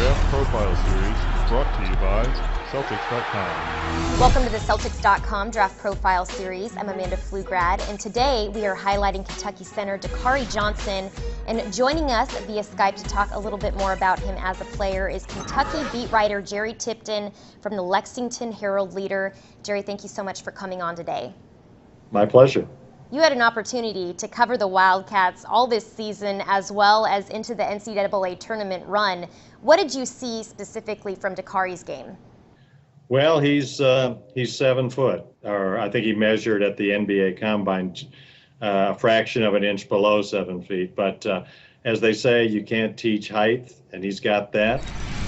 Draft Profile Series brought to you by Celtics.com. Welcome to the Celtics.com Draft Profile Series. I'm Amanda Pflugrad, and today we are highlighting Kentucky center Dakari Johnson. And joining us via Skype to talk a little bit more about him as a player is Kentucky beat writer Jerry Tipton from the Lexington Herald-Leader. Jerry, thank you so much for coming on today. My pleasure. You had an opportunity to cover the Wildcats all this season as well as into the NCAA tournament run. What did you see specifically from Dakari's game? Well, he's 7 foot, or I think he measured at the NBA Combine a fraction of an inch below 7 feet. But as they say, you can't teach height, and he's got that.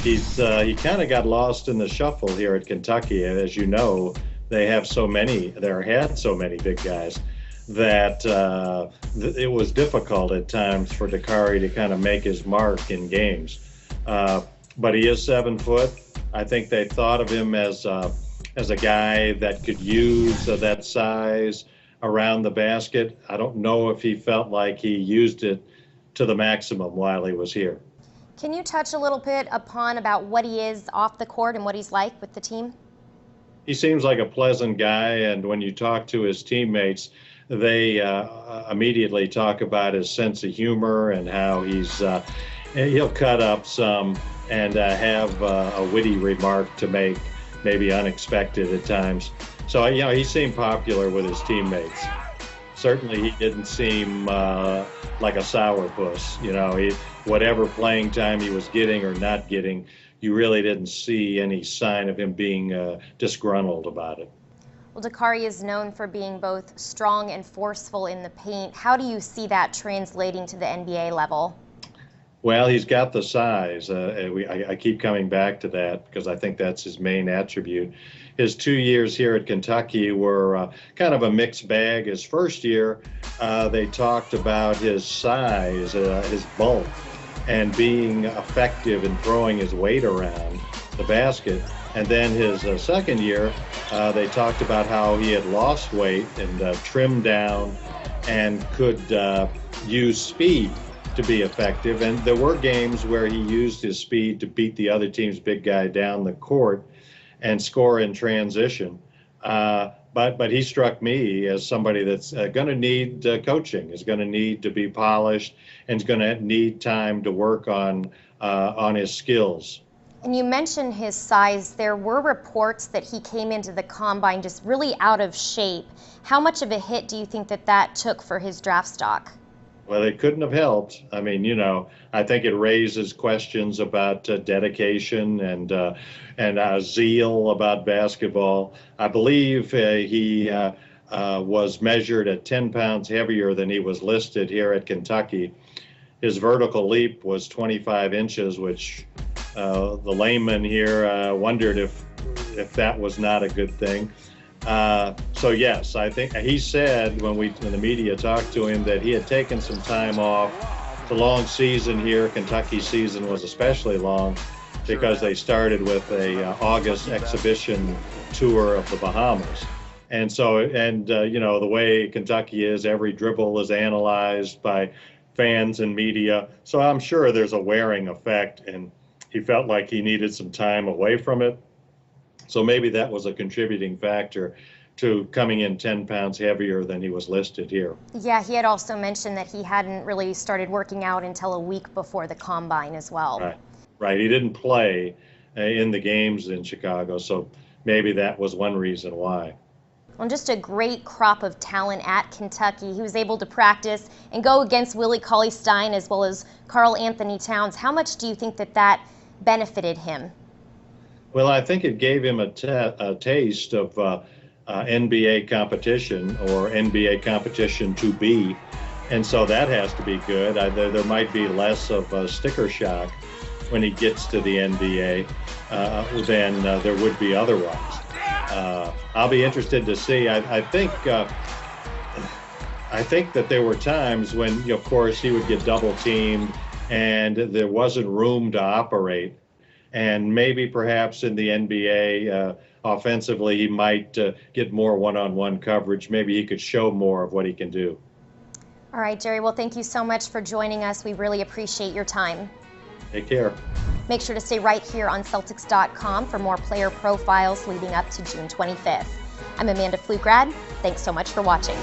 He kind of got lost in the shuffle here at Kentucky. As you know, they had so many big guys that it was difficult at times for Dakari to kind of make his mark in games. But he is 7 foot. I think they thought of him as a guy that could use that size around the basket. I don't know if he felt like he used it to the maximum while he was here. Can you touch a little bit upon about what he is off the court and what he's like with the team? He seems like a pleasant guy, and when you talk to his teammates, they immediately talk about his sense of humor and how he'll cut up some and have a witty remark to make, maybe unexpected at times. So, he seemed popular with his teammates. Certainly he didn't seem like a sourpuss. Whatever playing time he was getting or not getting, you really didn't see any sign of him being disgruntled about it. Well, Dakari is known for being both strong and forceful in the paint. How do you see that translating to the NBA level? Well, he's got the size. I keep coming back to that because I think that's his main attribute. His 2 years here at Kentucky were kind of a mixed bag. His first year, they talked about his size, his bulk, and being effective in throwing his weight around the basket. And then his second year, they talked about how he had lost weight and trimmed down and could use speed to be effective. And there were games where he used his speed to beat the other team's big guy down the court and score in transition. But he struck me as somebody that's going to need coaching, is going to need to be polished, and is going to need time to work on his skills. And you mentioned his size. There were reports that he came into the combine just really out of shape. How much of a hit do you think that took for his draft stock? Well, it couldn't have helped. I mean, I think it raises questions about dedication and zeal about basketball. I believe he was measured at 10 pounds heavier than he was listed here at Kentucky. His vertical leap was 25 inches, which the layman here wondered if that was not a good thing. So yes, I think he said when the media talked to him that he had taken some time off. It's a long season here. Kentucky's season was especially long because they started with a August exhibition tour of the Bahamas. And so, the way Kentucky is, every dribble is analyzed by fans and media. So I'm sure there's a wearing effect, and he felt like he needed some time away from it. So maybe that was a contributing factor to coming in 10 pounds heavier than he was listed here. Yeah, he had also mentioned that he hadn't really started working out until a week before the combine as well. Right. He didn't play in the games in Chicago, so maybe that was one reason why. Well, just a great crop of talent at Kentucky. He was able to practice and go against Willie Cauley-Stein as well as Karl Anthony Towns. How much do you think that benefited him? Well, I think it gave him a taste of NBA competition, or NBA competition to be, and so that has to be good. There might be less of a sticker shock when he gets to the NBA than there would be otherwise. I'll be interested to see. I think that there were times when, of course, he would get double teamed and there wasn't room to operate. And maybe perhaps in the NBA, offensively, he might get more one-on-one coverage. Maybe he could show more of what he can do. All right, Jerry. Well, thank you so much for joining us. We really appreciate your time. Take care. Make sure to stay right here on Celtics.com for more player profiles leading up to June 25th. I'm Amanda Flugrad. Thanks so much for watching.